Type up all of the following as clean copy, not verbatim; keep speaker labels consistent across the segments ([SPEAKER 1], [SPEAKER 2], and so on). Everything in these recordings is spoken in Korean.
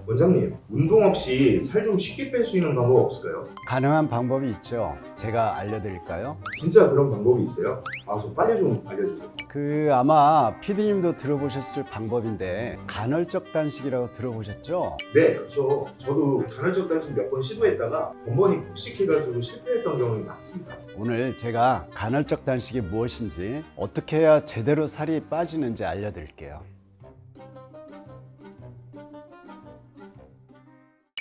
[SPEAKER 1] 원장님, 운동 없이 살 좀 쉽게 뺄 수 있는 방법 없을까요?
[SPEAKER 2] 가능한 방법이 있죠. 제가 알려드릴까요?
[SPEAKER 1] 진짜 그런 방법이 있어요? 좀 빨리 좀 알려주세요.
[SPEAKER 2] 아마 PD님도 들어보셨을 방법인데 간헐적 단식이라고 들어보셨죠?
[SPEAKER 1] 네, 그렇죠. 저도 간헐적 단식 몇 번 시도했다가 번번이 폭식해가지고 실패했던 경험이 많습니다.
[SPEAKER 2] 오늘 제가 간헐적 단식이 무엇인지 어떻게 해야 제대로 살이 빠지는지 알려드릴게요.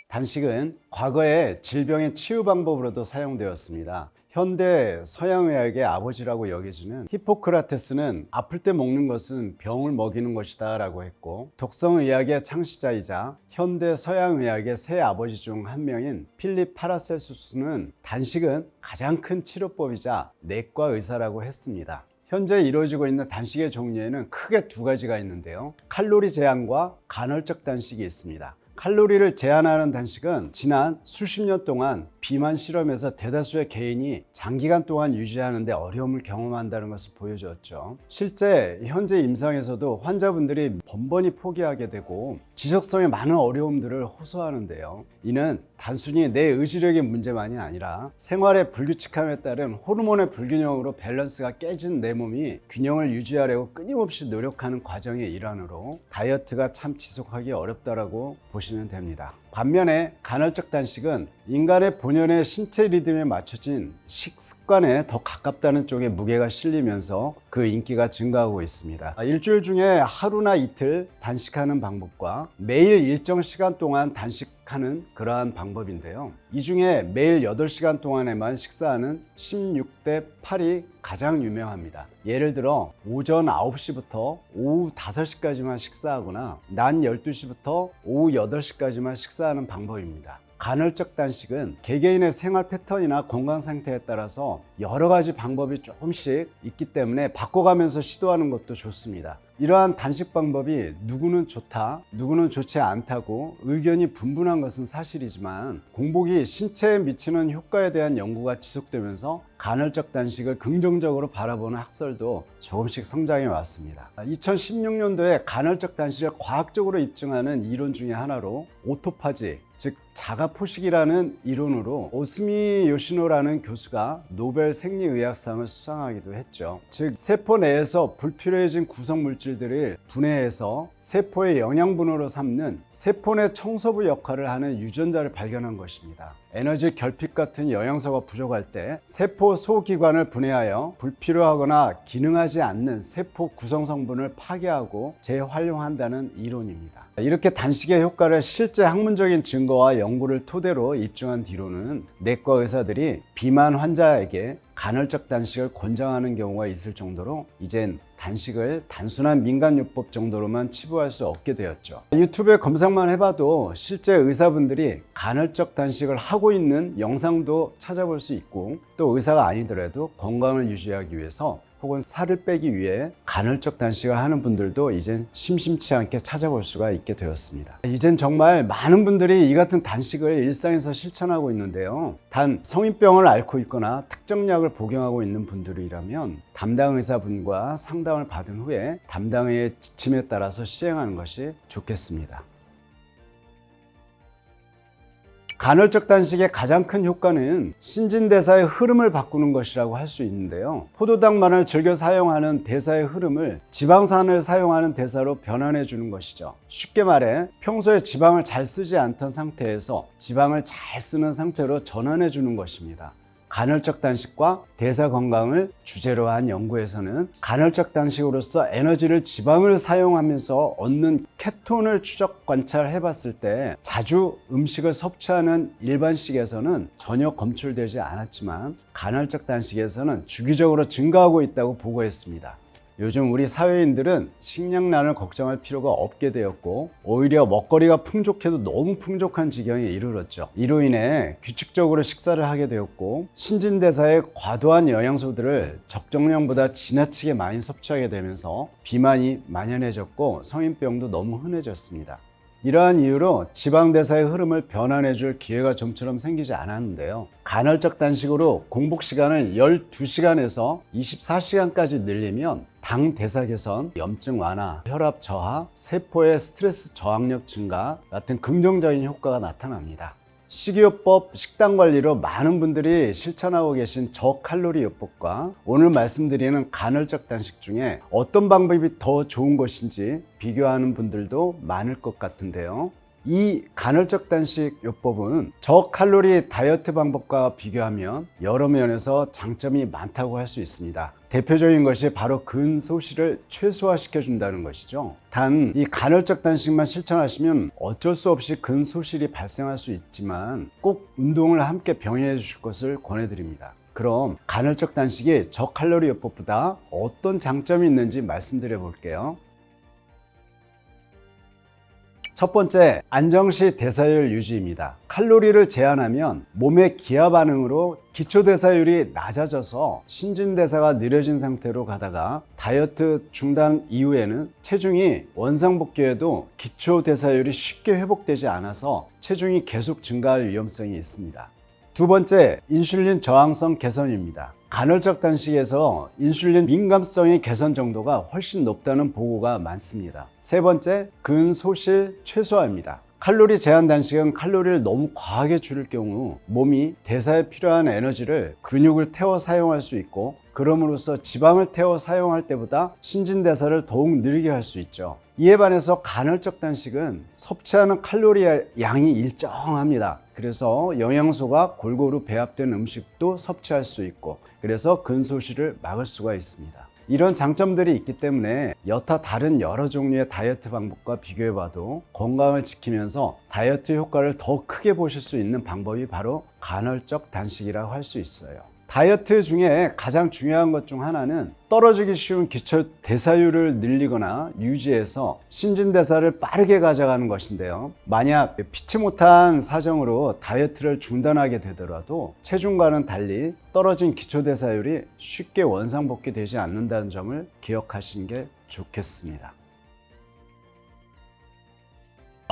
[SPEAKER 2] 단식은 과거에 질병의 치유 방법으로도 사용되었습니다. 현대 서양의학의 아버지라고 여겨지는 히포크라테스는 아플 때 먹는 것은 병을 먹이는 것이다 라고 했고, 독성의학의 창시자이자 현대 서양의학의 새 아버지 중 한 명인 필립 파라셀수스는 단식은 가장 큰 치료법이자 내과 의사라고 했습니다. 현재 이루어지고 있는 단식의 종류에는 크게 두 가지가 있는데요. 칼로리 제한과 간헐적 단식이 있습니다. 칼로리를 제한하는 단식은 지난 수십 년 동안 비만 실험에서 대다수의 개인이 장기간 동안 유지하는 데 어려움을 경험한다는 것을 보여주었죠. 실제 현재 임상에서도 환자분들이 번번이 포기하게 되고 지속성에 많은 어려움들을 호소하는데요. 이는 단순히 내 의지력의 문제만이 아니라 생활의 불규칙함에 따른 호르몬의 불균형으로 밸런스가 깨진 내 몸이 균형을 유지하려고 끊임없이 노력하는 과정의 일환으로 다이어트가 참 지속하기 어렵다고 보시면 됩니다. 반면에 간헐적 단식은 인간의 본연의 신체 리듬에 맞춰진 식습관에 더 가깝다는 쪽에 무게가 실리면서 그 인기가 증가하고 있습니다. 일주일 중에 하루나 이틀 단식하는 방법과 매일 일정 시간 동안 단식하는 그러한 방법인데요. 이 중에 매일 8시간 동안에만 식사하는 16대 8이 가장 유명합니다. 예를 들어 오전 9시부터 오후 5시까지만 식사하거나 낮 12시부터 오후 8시까지만 식사하는 방법입니다. 간헐적 단식은 개개인의 생활 패턴이나 건강 상태에 따라서 여러 가지 방법이 조금씩 있기 때문에 바꿔가면서 시도하는 것도 좋습니다. 이러한 단식 방법이 누구는 좋다, 누구는 좋지 않다고 의견이 분분한 것은 사실이지만, 공복이 신체에 미치는 효과에 대한 연구가 지속되면서 간헐적 단식을 긍정적으로 바라보는 학설도 조금씩 성장해 왔습니다. 2016년도에 간헐적 단식을 과학적으로 입증하는 이론 중에 하나로 오토파지, 즉 자가포식이라는 이론으로 오스미 요시노라는 교수가 노벨 생리의학상을 수상하기도 했죠. 즉 세포 내에서 불필요해진 구성물질들을 분해해서 세포의 영양분으로 삼는 세포 내 청소부 역할을 하는 유전자를 발견한 것입니다. 에너지 결핍 같은 영양소가 부족할 때 세포 소기관을 분해하여 불필요하거나 기능하지 않는 세포 구성 성분을 파괴하고 재활용한다는 이론입니다. 이렇게 단식의 효과를 실제 학문적인 증거와 연구를 토대로 입증한 뒤로는 내과 의사들이 비만 환자에게 간헐적 단식을 권장하는 경우가 있을 정도로 이젠 단식을 단순한 민간요법 정도로만 치부할 수 없게 되었죠. 유튜브에 검색만 해봐도 실제 의사분들이 간헐적 단식을 하고 있는 영상도 찾아볼 수 있고, 또 의사가 아니더라도 건강을 유지하기 위해서 혹은 살을 빼기 위해 간헐적 단식을 하는 분들도 이젠 심심치 않게 찾아볼 수가 있게 되었습니다. 이젠 정말 많은 분들이 이 같은 단식을 일상에서 실천하고 있는데요. 단 성인병을 앓고 있거나 특정 약을 복용하고 있는 분들이라면 담당 의사분과 상담을 받은 후에 담당의 지침에 따라서 시행하는 것이 좋겠습니다. 간헐적 단식의 가장 큰 효과는 신진대사의 흐름을 바꾸는 것이라고 할 수 있는데요. 포도당만을 즐겨 사용하는 대사의 흐름을 지방산을 사용하는 대사로 변환해 주는 것이죠. 쉽게 말해 평소에 지방을 잘 쓰지 않던 상태에서 지방을 잘 쓰는 상태로 전환해 주는 것입니다. 간헐적 단식과 대사 건강을 주제로 한 연구에서는 간헐적 단식으로서 에너지를 지방을 사용하면서 얻는 케톤을 추적 관찰해 봤을 때 자주 음식을 섭취하는 일반식에서는 전혀 검출되지 않았지만 간헐적 단식에서는 주기적으로 증가하고 있다고 보고했습니다. 요즘 우리 사회인들은 식량난을 걱정할 필요가 없게 되었고, 오히려 먹거리가 풍족해도 너무 풍족한 지경에 이르렀죠. 이로 인해 규칙적으로 식사를 하게 되었고, 신진대사의 과도한 영양소들을 적정량보다 지나치게 많이 섭취하게 되면서 비만이 만연해졌고 성인병도 너무 흔해졌습니다. 이러한 이유로 지방대사의 흐름을 변환해줄 기회가 좀처럼 생기지 않았는데요. 간헐적 단식으로 공복 시간을 12시간에서 24시간까지 늘리면 당 대사 개선, 염증 완화, 혈압 저하, 세포의 스트레스 저항력 증가 같은 긍정적인 효과가 나타납니다. 식이요법, 식단 관리로 많은 분들이 실천하고 계신 저칼로리 요법과 오늘 말씀드리는 간헐적 단식 중에 어떤 방법이 더 좋은 것인지 비교하는 분들도 많을 것 같은데요. 이 간헐적 단식 요법은 저칼로리 다이어트 방법과 비교하면 여러 면에서 장점이 많다고 할 수 있습니다. 대표적인 것이 바로 근소실을 최소화시켜 준다는 것이죠. 단 이 간헐적 단식만 실천하시면 어쩔 수 없이 근소실이 발생할 수 있지만 꼭 운동을 함께 병행해 주실 것을 권해드립니다. 그럼 간헐적 단식이 저칼로리 요법보다 어떤 장점이 있는지 말씀드려 볼게요. 첫 번째, 안정시 대사율 유지입니다. 칼로리를 제한하면 몸의 기하 반응으로 기초대사율이 낮아져서 신진대사가 느려진 상태로 가다가 다이어트 중단 이후에는 체중이 원상복귀해도 기초대사율이 쉽게 회복되지 않아서 체중이 계속 증가할 위험성이 있습니다. 두 번째, 인슐린 저항성 개선입니다. 간헐적 단식에서 인슐린 민감성의 개선 정도가 훨씬 높다는 보고가 많습니다. 세 번째, 근소실 최소화입니다. 칼로리 제한 단식은 칼로리를 너무 과하게 줄일 경우 몸이 대사에 필요한 에너지를 근육을 태워 사용할 수 있고 그럼으로써 지방을 태워 사용할 때보다 신진대사를 더욱 느리게 할 수 있죠. 이에 반해서 간헐적 단식은 섭취하는 칼로리 양이 일정합니다. 그래서 영양소가 골고루 배합된 음식도 섭취할 수 있고 그래서 근소실을 막을 수가 있습니다. 이런 장점들이 있기 때문에 여타 다른 여러 종류의 다이어트 방법과 비교해봐도 건강을 지키면서 다이어트 효과를 더 크게 보실 수 있는 방법이 바로 간헐적 단식이라고 할 수 있어요. 다이어트 중에 가장 중요한 것 중 하나는 떨어지기 쉬운 기초 대사율을 늘리거나 유지해서 신진대사를 빠르게 가져가는 것인데요. 만약 피치 못한 사정으로 다이어트를 중단하게 되더라도 체중과는 달리 떨어진 기초 대사율이 쉽게 원상복귀 되지 않는다는 점을 기억하시는 게 좋겠습니다.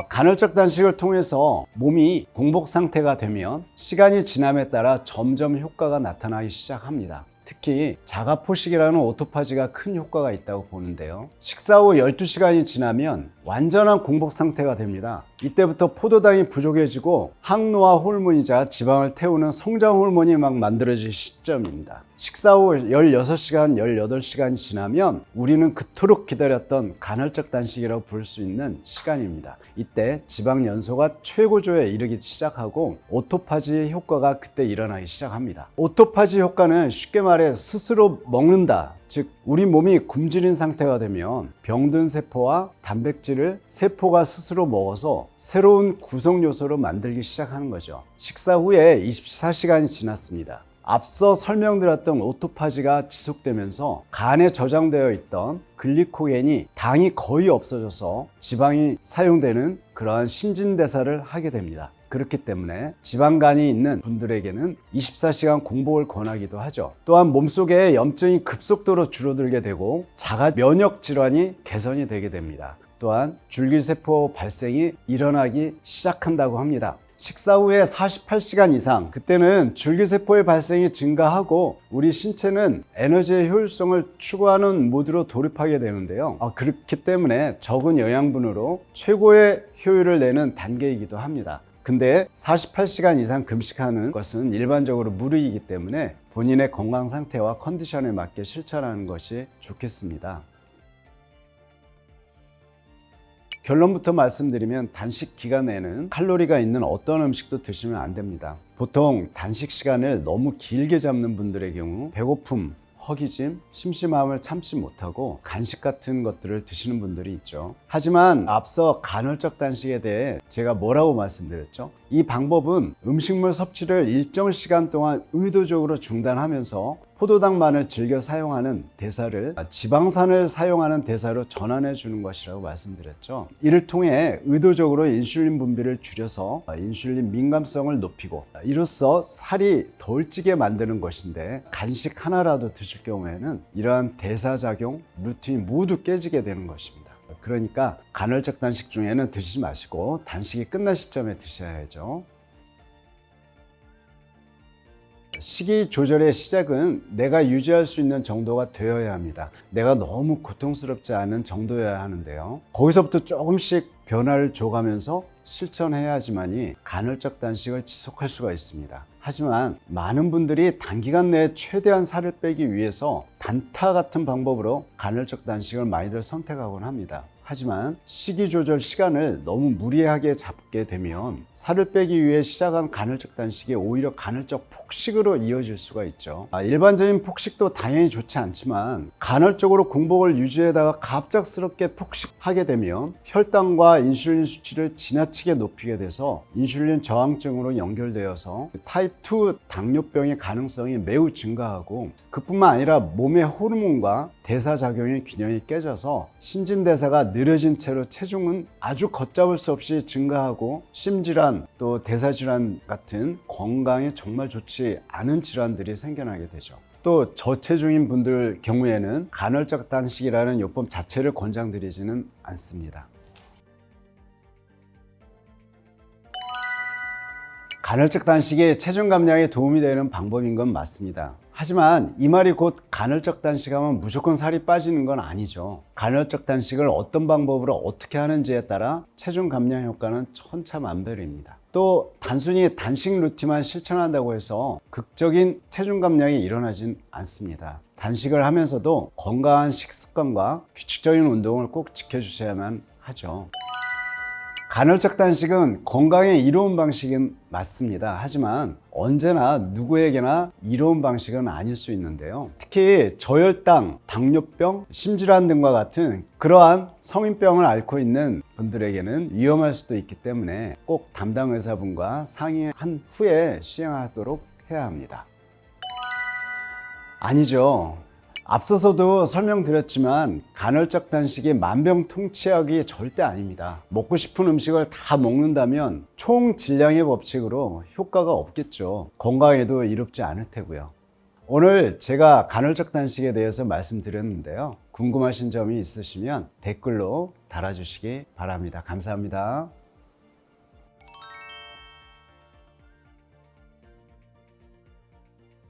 [SPEAKER 2] 간헐적 단식을 통해서 몸이 공복 상태가 되면 시간이 지남에 따라 점점 효과가 나타나기 시작합니다. 특히 자가포식이라는 오토파지가 큰 효과가 있다고 보는데요. 식사 후 12시간이 지나면 완전한 공복 상태가 됩니다. 이때부터 포도당이 부족해지고 항노화 호르몬이자 지방을 태우는 성장 호르몬이 막 만들어질 시점입니다. 식사 후 16시간, 18시간이 지나면 우리는 그토록 기다렸던 간헐적 단식이라고 부를 수 있는 시간입니다. 이때 지방 연소가 최고조에 이르기 시작하고 오토파지의 효과가 그때 일어나기 시작합니다. 오토파지 효과는 쉽게 말해 스스로 먹는다. 즉 우리 몸이 굶주린 상태가 되면 병든 세포와 단백질을 세포가 스스로 먹어서 새로운 구성 요소로 만들기 시작하는 거죠. 식사 후에 24시간이 지났습니다. 앞서 설명드렸던 오토파지가 지속되면서 간에 저장되어 있던 글리코겐이 당이 거의 없어져서 지방이 사용되는 그러한 신진대사를 하게 됩니다. 그렇기 때문에 지방간이 있는 분들에게는 24시간 공복을 권하기도 하죠. 또한 몸속에 염증이 급속도로 줄어들게 되고 자가 면역 질환이 개선이 되게 됩니다. 또한 줄기세포 발생이 일어나기 시작한다고 합니다. 식사 후에 48시간 이상, 그때는 줄기세포의 발생이 증가하고 우리 신체는 에너지의 효율성을 추구하는 모드로 돌입하게 되는데요. 그렇기 때문에 적은 영양분으로 최고의 효율을 내는 단계이기도 합니다. 근데 48시간 이상 금식하는 것은 일반적으로 무리이기 때문에 본인의 건강 상태와 컨디션에 맞게 실천하는 것이 좋겠습니다. 결론부터 말씀드리면 단식 기간에는 칼로리가 있는 어떤 음식도 드시면 안 됩니다. 보통 단식 시간을 너무 길게 잡는 분들의 경우 배고픔, 허기짐, 심심함을 참지 못하고 간식 같은 것들을 드시는 분들이 있죠. 하지만 앞서 간헐적 단식에 대해 제가 뭐라고 말씀드렸죠? 이 방법은 음식물 섭취를 일정 시간 동안 의도적으로 중단하면서 포도당만을 즐겨 사용하는 대사를 지방산을 사용하는 대사로 전환해 주는 것이라고 말씀드렸죠. 이를 통해 의도적으로 인슐린 분비를 줄여서 인슐린 민감성을 높이고 이로써 살이 덜 찌게 만드는 것인데 간식 하나라도 드실 경우에는 이러한 대사작용, 루틴이 모두 깨지게 되는 것입니다. 그러니까 간헐적 단식 중에는 드시지 마시고 단식이 끝난 시점에 드셔야죠. 식이 조절의 시작은 내가 유지할 수 있는 정도가 되어야 합니다. 내가 너무 고통스럽지 않은 정도여야 하는데요. 거기서부터 조금씩 변화를 줘가면서 실천해야지만이 간헐적 단식을 지속할 수가 있습니다. 하지만 많은 분들이 단기간 내에 최대한 살을 빼기 위해서 단타 같은 방법으로 간헐적 단식을 많이들 선택하곤 합니다. 하지만 식이 조절 시간을 너무 무리하게 잡게 되면 살을 빼기 위해 시작한 간헐적 단식이 오히려 간헐적 폭식으로 이어질 수가 있죠. 일반적인 폭식도 당연히 좋지 않지만 간헐적으로 공복을 유지하다가 갑작스럽게 폭식하게 되면 혈당과 인슐린 수치를 지나치게 높이게 돼서 인슐린 저항증으로 연결되어서 타입 2 당뇨병의 가능성이 매우 증가하고, 그뿐만 아니라 몸의 호르몬과 대사작용의 균형이 깨져서 신진대사가 느려진 채로 체중은 아주 걷잡을 수 없이 증가하고 심질환 또 대사질환 같은 건강에 정말 좋지 않은 질환들이 생겨나게 되죠. 또 저체중인 분들 경우에는 간헐적 단식이라는 요법 자체를 권장드리지는 않습니다. 간헐적 단식이 체중 감량에 도움이 되는 방법인 건 맞습니다. 하지만 이 말이 곧 간헐적 단식하면 무조건 살이 빠지는 건 아니죠. 간헐적 단식을 어떤 방법으로 어떻게 하는지에 따라 체중 감량 효과는 천차만별입니다. 또 단순히 단식 루틴만 실천한다고 해서 극적인 체중 감량이 일어나진 않습니다. 단식을 하면서도 건강한 식습관과 규칙적인 운동을 꼭 지켜주셔야만 하죠. 간헐적 단식은 건강에 이로운 방식은 맞습니다. 하지만 언제나 누구에게나 이로운 방식은 아닐 수 있는데요. 특히 저혈당, 당뇨병, 심질환 등과 같은 그러한 성인병을 앓고 있는 분들에게는 위험할 수도 있기 때문에 꼭 담당 의사분과 상의한 후에 시행하도록 해야 합니다. 아니죠. 앞서서도 설명드렸지만 간헐적 단식이 만병통치약이 절대 아닙니다. 먹고 싶은 음식을 다 먹는다면 총질량의 법칙으로 효과가 없겠죠. 건강에도 이롭지 않을 테고요. 오늘 제가 간헐적 단식에 대해서 말씀드렸는데요. 궁금하신 점이 있으시면 댓글로 달아주시기 바랍니다. 감사합니다.